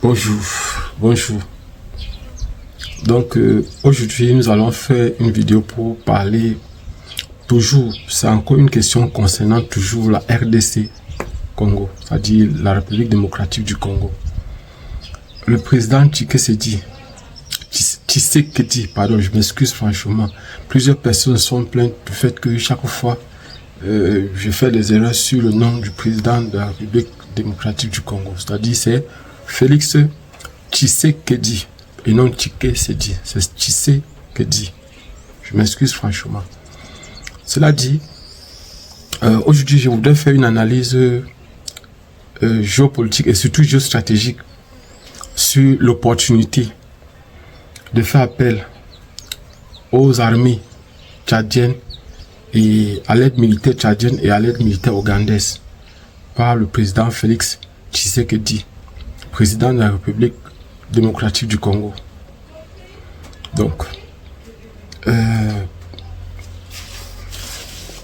Bonjour, bonjour. Donc aujourd'hui nous allons faire une vidéo pour parler toujours, c'est encore une question concernant toujours la RDC Congo, c'est-à-dire la République démocratique du Congo. Le président Tshisekedi, pardon, je m'excuse franchement, plusieurs personnes sont plaintes du fait que chaque fois je fais des erreurs sur le nom du président de la République démocratique du Congo, c'est-à-dire c'est Félix Tshisekedi et non Tshisekedi, c'est Tshisekedi. Je m'excuse franchement. Cela dit, aujourd'hui je voudrais faire une analyse géopolitique et surtout géostratégique sur l'opportunité de faire appel aux armées tchadiennes et à l'aide militaire tchadienne et à l'aide militaire ougandaise par le président Félix Tshisekedi, président de la République démocratique du Congo. Donc,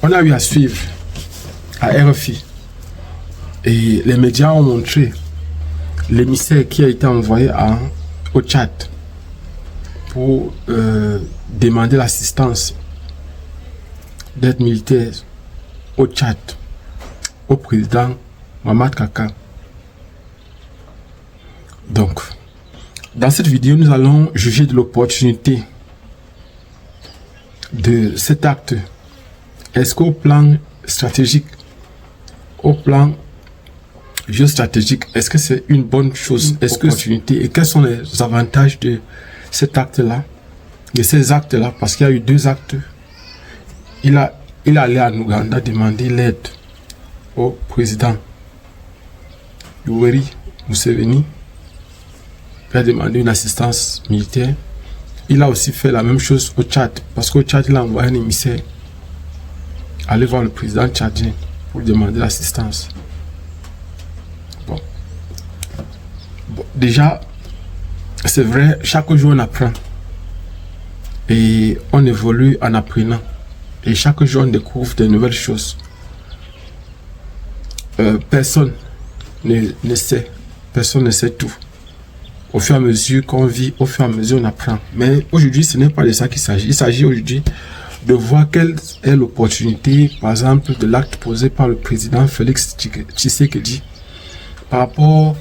on a eu à suivre à RFI et les médias ont montré l'émissaire qui a été envoyé au Tchad pour demander l'assistance d'aide militaire au Tchad au président Mamad Kaka. Donc, dans cette vidéo, nous allons juger de l'opportunité de cet acte. Est-ce qu'au plan stratégique, au plan géostratégique, est-ce que c'est une bonne chose? Est-ce que c'est une opportunité? Et quels sont les avantages de cet acte-là, de ces actes-là? Parce qu'il y a eu deux actes. Il allait en Ouganda demander l'aide au président Yoweri Museveni. Il a demandé une assistance militaire. Il a aussi fait la même chose au Tchad, parce qu'au Tchad, il a envoyé un émissaire aller voir le président tchadien pour lui demander l'assistance. Bon, déjà, c'est vrai, chaque jour on apprend et on évolue en apprenant. Et chaque jour on découvre de nouvelles choses. Personne ne sait tout. Au fur et à mesure qu'on vit, au fur et à mesure on apprend. Mais aujourd'hui, ce n'est pas de ça qu'il s'agit. Il s'agit aujourd'hui de voir quelle est l'opportunité, par exemple, de l'acte posé par le président Félix Tshisekedi par rapport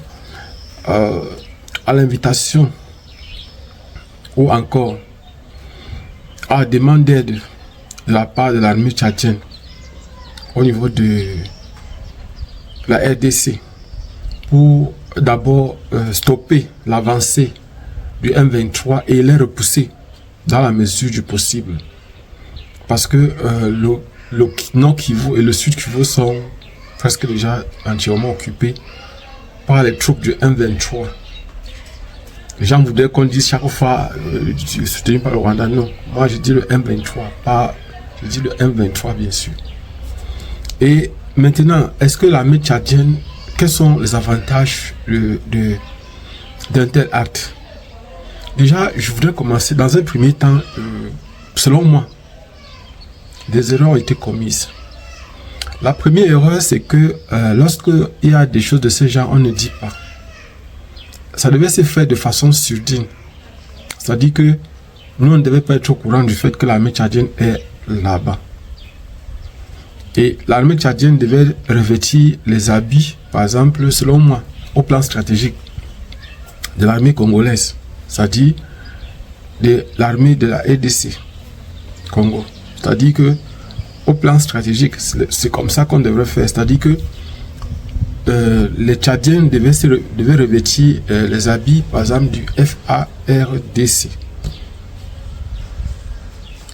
à l'invitation ou encore à la demande d'aide de la part de l'armée tchadienne au niveau de la RDC pour d'abord stopper l'avancée du M23 et les repousser dans la mesure du possible. Parce que le Nord Kivu et le Sud Kivu sont presque déjà entièrement occupés par les troupes du M23. Les gens voudraient qu'on dise chaque fois soutenu par le Rwanda. Non, moi je dis le M23, je dis le M23 bien sûr. Et maintenant, est-ce que l'armée tchadienne, quels sont les avantages d'un tel acte? Déjà, je voudrais commencer dans un premier temps, selon moi, des erreurs ont été commises. La première erreur, c'est que lorsque il y a des choses de ce genre, on ne dit pas. Ça devait se faire de façon surdine. C'est-à-dire que nous, on ne devait pas être au courant du fait que l'armée tchadienne est là-bas. Et l'armée tchadienne devait revêtir les habits, par exemple, selon moi, au plan stratégique de l'armée congolaise, c'est-à-dire de l'armée de la RDC Congo. C'est-à-dire que au plan stratégique, c'est comme ça qu'on devrait faire. C'est-à-dire que les Tchadiens devaient revêtir les habits, par exemple, du FARDC.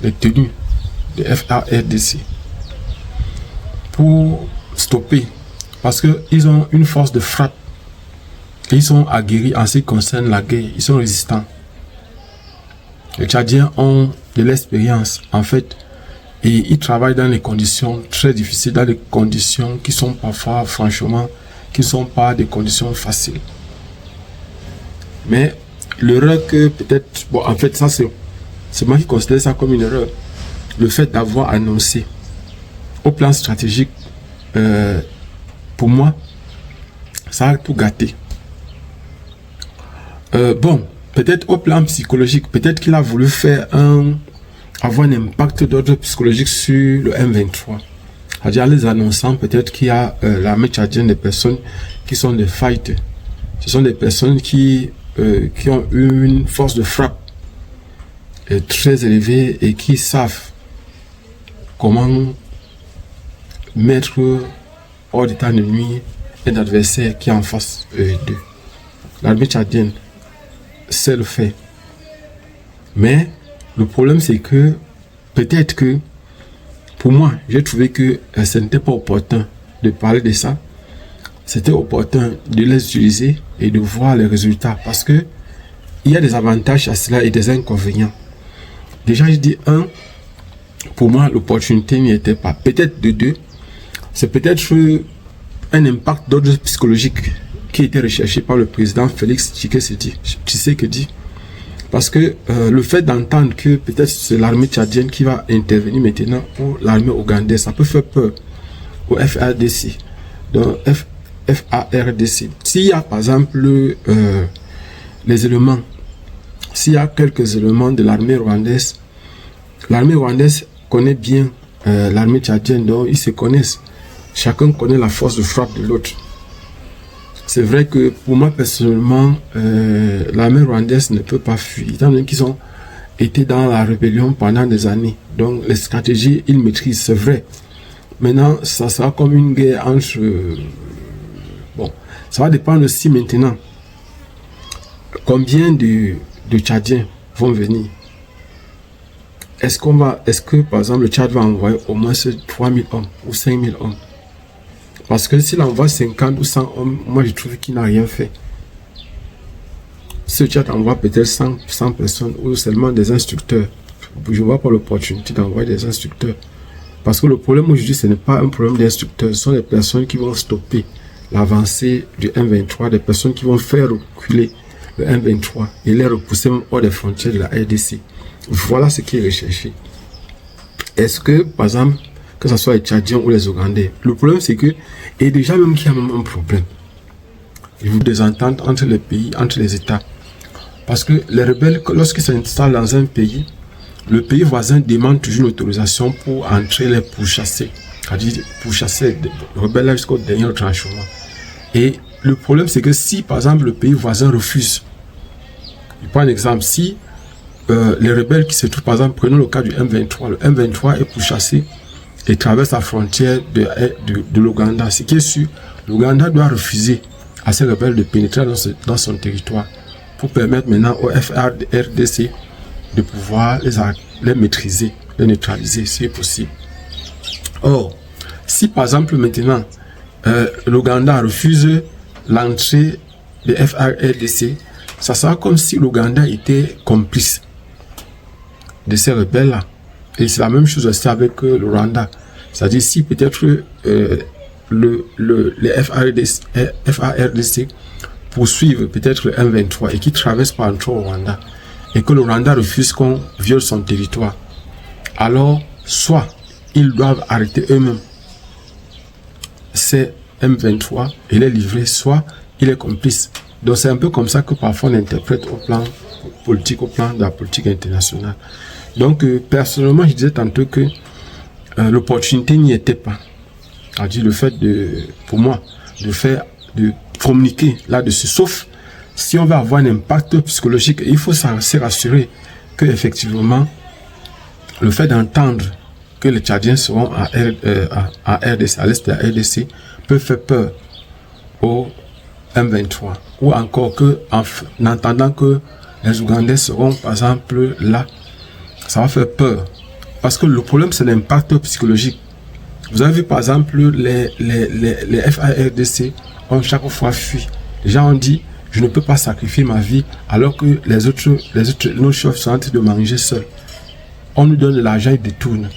Les tenues de FARDC. Pour stopper. Parce qu'ils ont une force de frappe. Et ils sont aguerris en ce qui concerne la guerre. Ils sont résistants. Les Tchadiens ont de l'expérience, en fait. Et ils travaillent dans des conditions très difficiles, dans des conditions qui sont parfois, franchement, qui ne sont pas des conditions faciles. Mais l'erreur que peut-être, bon, en fait, ça c'est moi qui considère ça comme une erreur. Le fait d'avoir annoncé au plan stratégique, pour moi, ça a tout gâté. Bon, peut-être au plan psychologique, peut-être qu'il a voulu avoir un impact d'ordre psychologique sur le M23. C'est-à-dire en les annonçant peut-être qu'il y a l'armée tchadienne des personnes qui sont des fighters. Ce sont des personnes qui ont une force de frappe très élevée et qui savent comment mettre hors d'état de nuire un adversaire qui est en face d'eux. L'armée tchadienne sait le faire. Mais le problème, c'est que peut-être que, pour moi, j'ai trouvé que ce n'était pas opportun de parler de ça. C'était opportun de les utiliser et de voir les résultats. Parce que il y a des avantages à cela et des inconvénients. Déjà, je dis un, pour moi, l'opportunité n'y était pas. Peut-être de deux, c'est peut-être un impact d'ordre psychologique qui a été recherché par le président Félix Tshisekedi. Parce que le fait d'entendre que peut-être c'est l'armée tchadienne qui va intervenir maintenant ou l'armée ougandaise, ça peut faire peur au FARDC. Donc FARDC. S'il y a par exemple les éléments, s'il y a quelques éléments de l'armée rwandaise connaît bien l'armée tchadienne, donc ils se connaissent. Chacun connaît la force de frappe de l'autre. C'est vrai que pour moi personnellement, l'armée rwandaise ne peut pas fuir, étant donné qu'ils ont été dans la rébellion pendant des années. Donc les stratégies, ils maîtrisent, c'est vrai. Maintenant, ça sera comme une guerre entre... bon, ça va dépendre aussi maintenant. Combien de Tchadiens vont venir? Est-ce que par exemple le Tchad va envoyer au moins 3000 hommes ou 5000 hommes? Parce que s'il envoie 50 ou 100 hommes, moi je trouve qu'il n'a rien fait. Si le Tchad envoie peut-être 100 personnes ou seulement des instructeurs, je ne vois pas l'opportunité d'envoyer des instructeurs. Parce que le problème aujourd'hui, ce n'est pas un problème d'instructeurs, ce sont des personnes qui vont stopper l'avancée du M23, des personnes qui vont faire reculer le M23 et les repousser même hors des frontières de la RDC. Voilà ce qui est recherché. Est-ce que, par exemple, que ce soit les Tchadiens ou les Ougandais, le problème c'est que, et déjà même qu'il y a même un problème, il y a des ententes entre les pays, entre les États. Parce que les rebelles, lorsqu'ils s'installent dans un pays, le pays voisin demande toujours une autorisation pour entrer les pourchasser. C'est-à-dire pourchasser les rebelles jusqu'au dernier retranchement. Et le problème c'est que si, par exemple, le pays voisin refuse, je prends un exemple, si les rebelles qui se trouvent, par exemple, prenons le cas du M23, le M23 est pourchassé et traverse la frontière de l'Ouganda. Ce qui est sûr, l'Ouganda doit refuser à ces rebelles de pénétrer dans son territoire pour permettre maintenant au FARDC de pouvoir les maîtriser, les neutraliser si possible. Or, si par exemple maintenant l'Ouganda refuse l'entrée de FARDC, ça sera comme si l'Ouganda était complice de ces rebelles-là. Et c'est la même chose aussi avec le Rwanda. C'est-à-dire si peut-être les FARDC poursuivent peut-être le M23 et qui traversent par entre au Rwanda et que le Rwanda refuse qu'on viole son territoire, alors soit ils doivent arrêter eux-mêmes ces M23 et les livrer, soit il est complice. Donc c'est un peu comme ça que parfois on interprète au plan politique, au plan de la politique internationale. Donc personnellement je disais tantôt que l'opportunité n'y était pas. C'est-à-dire le fait pour moi, de communiquer là-dessus, sauf si on va avoir un impact psychologique, il faut se rassurer que effectivement le fait d'entendre que les Tchadiens seront à RDC, à l'est de la RDC, peut faire peur au M23, ou encore que en entendant que les Ougandais seront par exemple là, ça va faire peur. Parce que le problème c'est l'impact psychologique. Vous avez vu par exemple les FARDC ont chaque fois fui. Les gens ont dit je ne peux pas sacrifier ma vie alors que nos chefs sont en train de manger seuls. On nous donne de l'argent, ils détournent.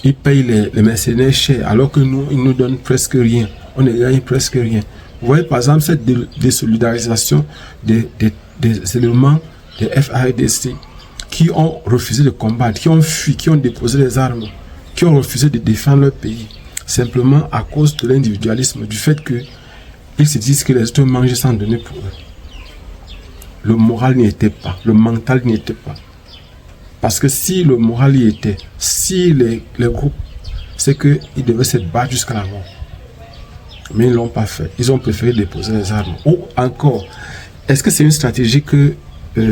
Ils payent les mercenaires chers alors que nous, ils nous donnent presque rien. On ne gagne presque rien. Vous voyez par exemple cette désolidarisation des éléments des FARDC qui ont refusé de combattre, qui ont fui, qui ont déposé les armes, qui ont refusé de défendre leur pays, simplement à cause de l'individualisme, du fait qu'ils se disent que les autres mangent sans donner pour eux. le moral n'y était pas, le mental n'y était pas. Parce que si le moral y était, si les groupes, c'est qu'ils devaient se battre jusqu'à la mort. Mais ils ne l'ont pas fait. Ils ont préféré déposer les armes. Ou encore, est-ce que c'est une stratégie que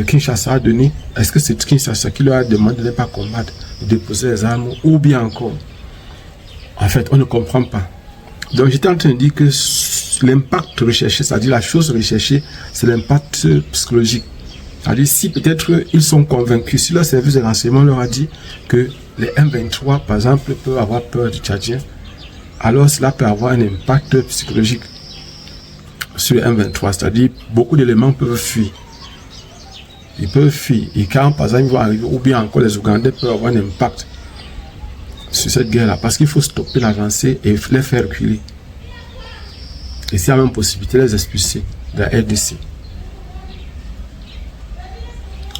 Kinshasa a donnée? Est-ce que c'est Kinshasa qui leur a demandé de ne pas combattre, de déposer les armes? Ou bien encore, en fait, on ne comprend pas. Donc j'étais en train de dire que l'impact recherché, c'est-à-dire la chose recherchée, c'est l'impact psychologique. C'est-à-dire si peut-être ils sont convaincus, si leur service de renseignement leur a dit que les M23, par exemple, peuvent avoir peur du Tchadien, alors cela peut avoir un impact psychologique sur les M23. C'est-à-dire beaucoup d'éléments peuvent fuir. Ils peuvent fuir. Et quand, par exemple, ils vont arriver, ou bien encore les Ougandais peuvent avoir un impact sur cette guerre-là, parce qu'il faut stopper l'avancée et les faire reculer. Et s'il y a même possibilité de les expulser de la RDC.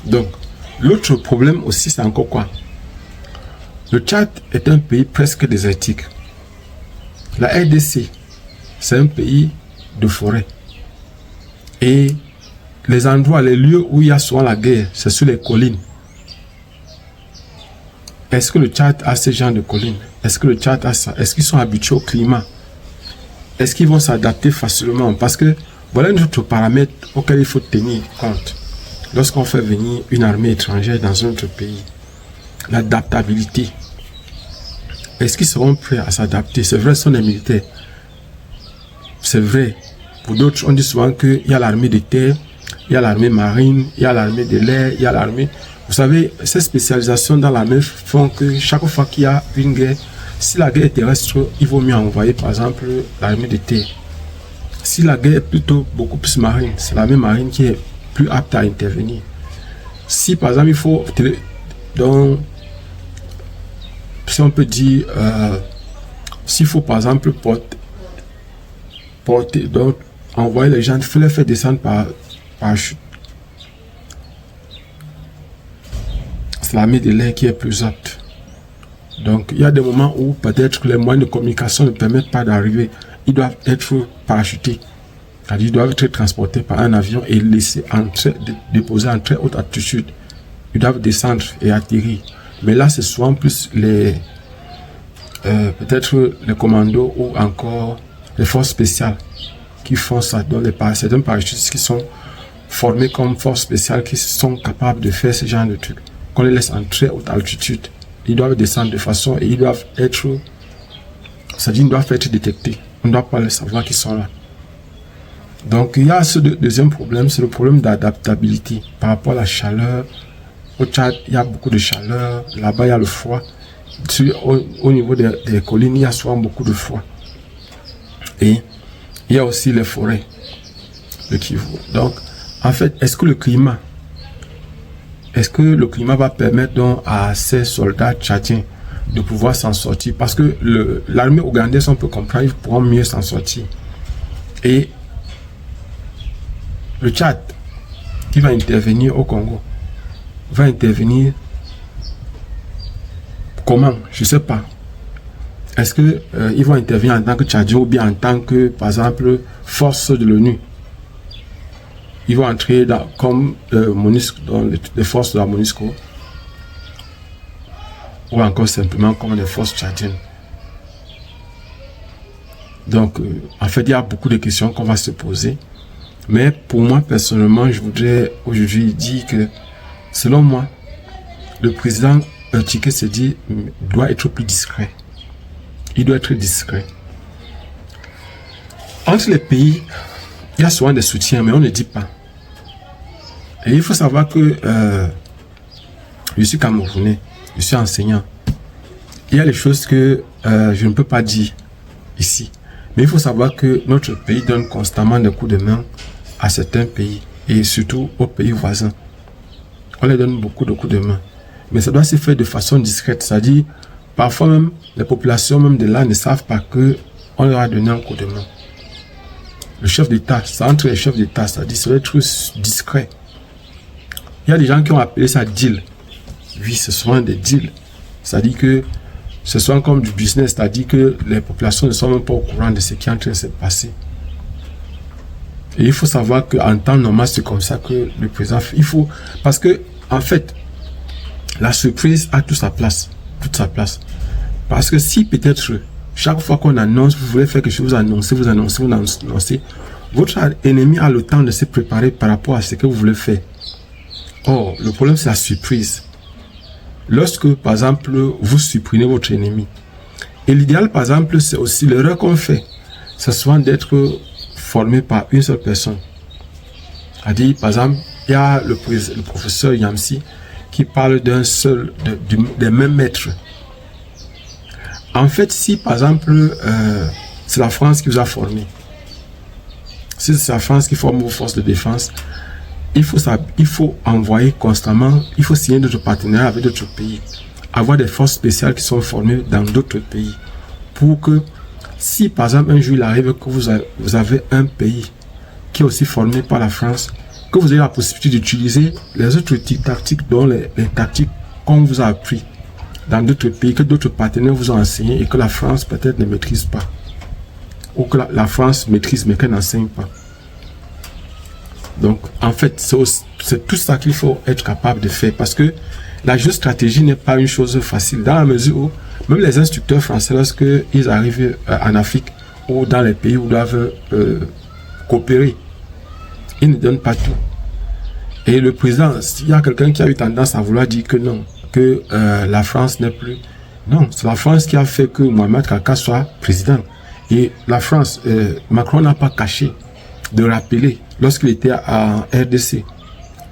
Donc, l'autre problème aussi, c'est encore quoi? Le Tchad est un pays presque désertique. La RDC, c'est un pays de forêt. Et les endroits, les lieux où il y a souvent la guerre, c'est sur les collines. Est-ce que le Tchad a ce genre de collines? Est-ce que le Tchad a ça? Est-ce qu'ils sont habitués au climat? Est-ce qu'ils vont s'adapter facilement? Parce que voilà un autre paramètre auquel il faut tenir compte lorsqu'on fait venir une armée étrangère dans un autre pays. L'adaptabilité. Est-ce qu'ils seront prêts à s'adapter? C'est vrai, ce sont des militaires. C'est vrai. Pour d'autres, on dit souvent qu'il y a l'armée de terre, il y a l'armée marine, il y a l'armée de l'air, il y a l'armée... Vous savez, ces spécialisations dans l'armée font que chaque fois qu'il y a une guerre, si la guerre est terrestre, il vaut mieux envoyer par exemple l'armée de terre. Si la guerre est plutôt beaucoup plus marine, c'est l'armée marine qui est plus apte à intervenir. Si par exemple il faut... Donc, si on peut dire, s'il faut par exemple porter, donc envoyer les gens, il faut les faire descendre par chute. C'est l'armée de l'air qui est plus apte. Donc il y a des moments où peut-être les moyens de communication ne permettent pas d'arriver. Ils doivent être parachutés. C'est-à-dire ils doivent être transportés par un avion et laissés déposer en très haute altitude. Ils doivent descendre et atterrir. Mais là, c'est souvent plus peut-être les commandos ou encore les forces spéciales qui font ça. Donc certains parachutistes qui sont formés comme forces spéciales qui sont capables de faire ce genre de trucs. Qu'on les laisse en très haute altitude. Ils doivent descendre de façon et ils doivent être, c'est-à-dire ils doivent être détectés. On ne doit pas les savoir qu'ils sont là. Donc il y a ce deuxième problème, c'est le problème d'adaptabilité par rapport à la chaleur. Au Tchad, il y a beaucoup de chaleur. Là-bas, il y a le froid. Au niveau des collines, il y a souvent beaucoup de froid. Et il y a aussi les forêts, le Kivu. Donc, en fait, est-ce que le climat va permettre donc à ces soldats tchadiens de pouvoir s'en sortir? Parce que l'armée ougandaise, on peut comprendre, ils pourront mieux s'en sortir. Et le Tchad, qui va intervenir au Congo, va intervenir comment? Je ne sais pas. Est-ce que ils vont intervenir en tant que Tchadien ou bien en tant que, par exemple, force de l'ONU? Ils vont entrer comme MONUSCO, dans les forces de la MONUSCO, ou encore simplement comme les forces tchadiennes. Donc, en fait, il y a beaucoup de questions qu'on va se poser. Mais pour moi, personnellement, je voudrais aujourd'hui dire que, selon moi, le président Tshisekedi doit être plus discret. Il doit être discret. Entre les pays, il y a souvent des soutiens, mais on ne dit pas. Et il faut savoir que je suis Camerounais, je suis enseignant. Il y a des choses que je ne peux pas dire ici. Mais il faut savoir que notre pays donne constamment des coups de main à certains pays et surtout aux pays voisins. On les donne beaucoup de coups de main. Mais ça doit se faire de façon discrète. C'est-à-dire, parfois même, les populations même de là ne savent pas qu'on leur a donné un coup de main. Le chef d'État, c'est entre les chefs d'État, c'est-à-dire, ça doit être discret. Il y a des gens qui ont appelé ça deal. Oui, ce sont des deals. C'est-à-dire que ce sont comme du business, c'est-à-dire que les populations ne sont même pas au courant de ce qui est en train de se passer. Et il faut savoir qu'en temps normal, c'est comme ça que le président fait. Il faut, parce que, en fait, la surprise a toute sa place. Parce que si peut-être, chaque fois qu'on annonce, vous voulez faire quelque chose, vous annoncez, votre ennemi a le temps de se préparer par rapport à ce que vous voulez faire. Or, le problème, c'est la surprise. Lorsque, par exemple, vous supprimez votre ennemi. Et l'idéal, par exemple, c'est aussi l'erreur qu'on fait. C'est souvent d'être formé par une seule personne. C'est-à-dire, par exemple, il y a le professeur Yamsi qui parle d'un seul, des mêmes maîtres. En fait, si par exemple, c'est la France qui vous a formé, si c'est la France qui forme vos forces de défense, il faut envoyer constamment, il faut signer d'autres partenariats avec d'autres pays, avoir des forces spéciales qui sont formées dans d'autres pays, pour que si par exemple un jour il arrive que vous avez un pays qui est aussi formé par la France, que vous ayez la possibilité d'utiliser les autres tactiques, dont les tactiques qu'on vous a appris dans d'autres pays, que d'autres partenaires vous ont enseigné et que la France peut-être ne maîtrise pas. Ou que la France maîtrise mais qu'elle n'enseigne pas. Donc, en fait, c'est tout ça qu'il faut être capable de faire, parce que la géostratégie n'est pas une chose facile, dans la mesure où même les instructeurs français, lorsqu'ils arrivent en Afrique ou dans les pays où ils doivent coopérer, ils ne donnent pas tout. Et le président, s'il y a quelqu'un qui a eu tendance à vouloir dire que non, que la France n'est plus... Non, c'est la France qui a fait que Mohamed Kaka soit président. Et la France, Macron n'a pas caché de rappeler, lorsqu'il était en RDC,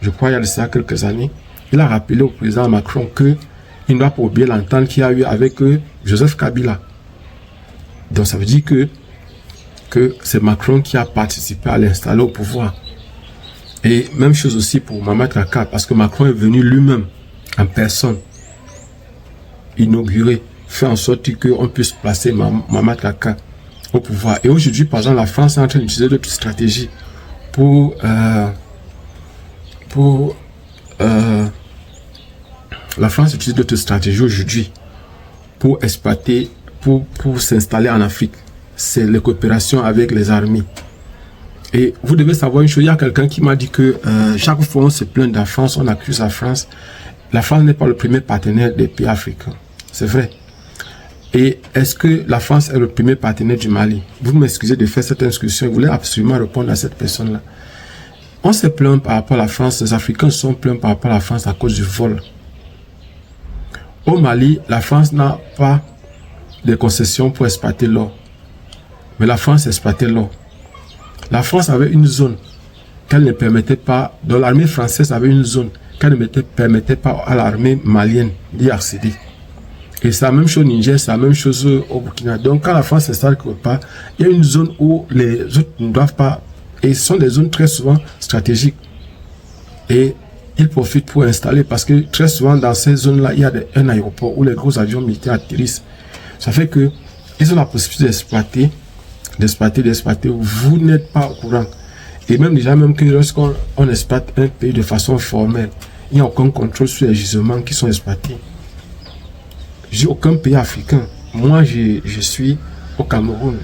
je crois il y a de ça quelques années, il a rappelé au président Macron que il ne doit pas oublier l'entente qu'il y a eu avec Joseph Kabila. Donc ça veut dire que c'est Macron qui a participé à l'installer au pouvoir. Et même chose aussi pour Mohamed Kaka, parce que Macron est venu lui-même en personne inaugurer, faire en sorte qu'on puisse placer Mohamed Kaka au pouvoir. Et aujourd'hui, par exemple, la France est en train d'utiliser d'autres stratégies la France utilise d'autres stratégies aujourd'hui pour exploiter, pour s'installer en Afrique. C'est les coopérations avec les armées. Et vous devez savoir une chose, il y a quelqu'un qui m'a dit que chaque fois on se plaint de la France, on accuse la France. La France n'est pas le premier partenaire des pays africains. C'est vrai. Et est-ce que la France est le premier partenaire du Mali? Vous m'excusez de faire cette inscription, vous voulez absolument répondre à cette personne-là. On se plaint par rapport à la France, les Africains sont plaints par rapport à la France à cause du vol. Au Mali, la France n'a pas de concessions pour exploiter l'or. Mais la France exploitait l'or. La France avait une zone qu'elle ne permettait pas, dont l'armée française avait une zone qu'elle ne permettait pas à l'armée malienne d'y accéder. Et c'est la même chose au Niger, c'est la même chose au Burkina. Donc quand la France s'installe quelque part, il y a une zone où les autres ne doivent pas, et ce sont des zones très souvent stratégiques. Et ils profitent pour installer, parce que très souvent dans ces zones-là, il y a un aéroport où les gros avions militaires atterrissent. Ça fait que ils ont la possibilité d'exploiter. Vous n'êtes pas au courant. Et même déjà, même que lorsqu'on exploite un pays de façon formelle, il n'y a aucun contrôle sur les gisements qui sont exploités. J'ai aucun pays africain. Moi, je suis au Cameroun.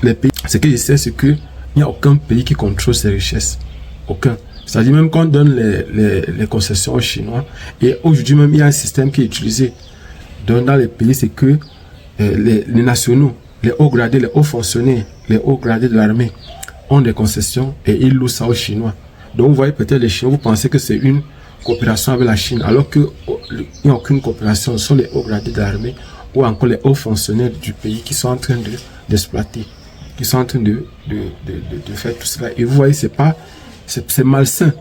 Les pays. Ce que je sais, c'est qu'il n'y a aucun pays qui contrôle ces richesses. Aucun. C'est-à-dire même qu'on donne les concessions aux Chinois. Et aujourd'hui même, il y a un système qui est utilisé dans les pays, c'est que les nationaux, les hauts gradés, les hauts fonctionnaires, les hauts gradés de l'armée ont des concessions et ils louent ça aux Chinois. Donc vous voyez peut-être les Chinois, vous pensez que c'est une coopération avec la Chine, alors qu'il n'y a aucune coopération. Ce sont les hauts gradés de l'armée ou encore les hauts fonctionnaires du pays qui sont en train d'exploiter, qui sont en train de faire tout cela. Et vous voyez, c'est malsain.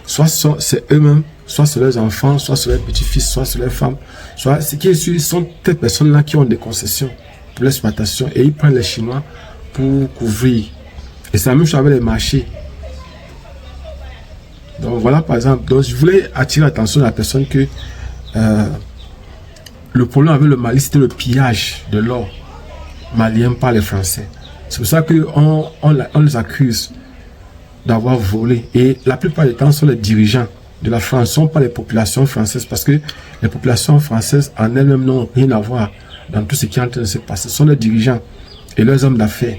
Soit c'est eux-mêmes, soit c'est leurs enfants, soit c'est leurs petits-fils, soit c'est leurs femmes, soit ce qui sont ces personnes-là qui ont des concessions pour l'exploitation et ils prennent les Chinois pour couvrir. Et c'est la même chose avec les marchés. Donc voilà, par exemple, donc je voulais attirer l'attention de la personne que le problème avec le Mali, c'était le pillage de l'or malien par les Français. C'est pour ça qu'on les accuse d'avoir volé. Et la plupart du temps, sont les dirigeants de la France, ne sont pas les populations françaises, parce que les populations françaises en elles-mêmes n'ont rien à voir dans tout ce qui est en train de se passer. Ce sont les dirigeants et leurs hommes d'affaires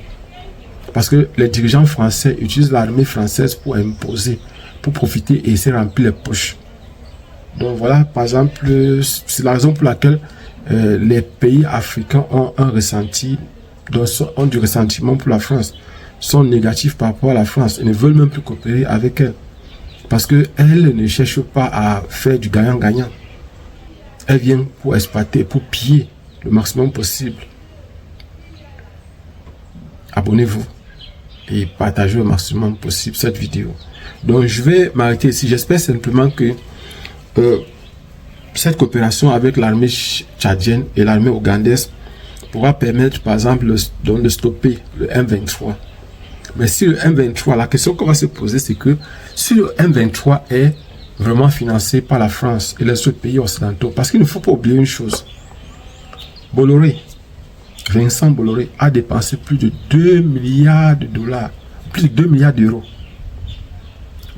Parce que les dirigeants français utilisent l'armée française pour imposer, pour profiter et essayer de remplir les poches. Donc voilà, par exemple, c'est la raison pour laquelle les pays africains ont un ressenti, ont du ressentiment pour la France, sont négatifs par rapport à la France et ne veulent même plus coopérer avec elle. Parce qu'elle ne cherche pas à faire du gagnant-gagnant. Elle vient pour exploiter, pour piller le maximum possible. Abonnez-vous et partagez le maximum possible cette vidéo. Donc je vais m'arrêter ici. J'espère simplement que cette coopération avec l'armée tchadienne et l'armée ougandaise pourra permettre par exemple de stopper le M23. Mais si le M23, la question qu'on va se poser, c'est que si le M23 est vraiment financé par la France et les autres pays occidentaux, parce qu'il ne faut pas oublier une chose, Vincent Bolloré a dépensé plus de 2 milliards de dollars, plus de 2 milliards d'euros.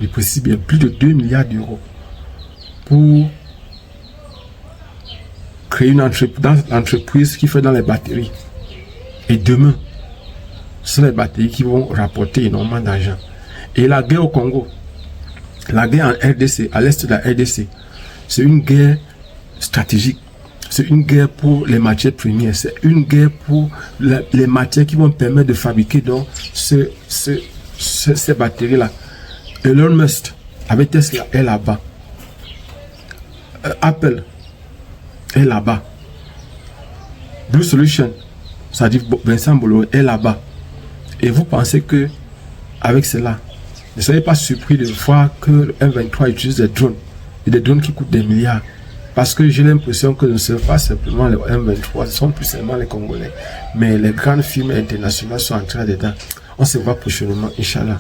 Je précise bien, plus de 2 milliards d'euros pour créer une entreprise qui fait dans les batteries. Et demain, ce sont les batteries qui vont rapporter énormément d'argent. Et la guerre au Congo, la guerre en RDC, à l'est de la RDC, c'est une guerre stratégique. C'est une guerre pour les matières premières. C'est une guerre pour les matières qui vont permettre de fabriquer donc ces batteries-là. Elon Musk avec Tesla est là-bas. Apple est là-bas. Blue Solution, ça dit Vincent Bolloré est là-bas. Et vous pensez que avec cela, ne soyez pas surpris de voir que le M23 utilise des drones. Et des drones qui coûtent des milliards. Parce que j'ai l'impression que ce ne sont pas simplement les M23, ce sont plus seulement les Congolais. Mais les grandes firmes internationales sont entrées dedans. On se voit prochainement, Inch'Allah.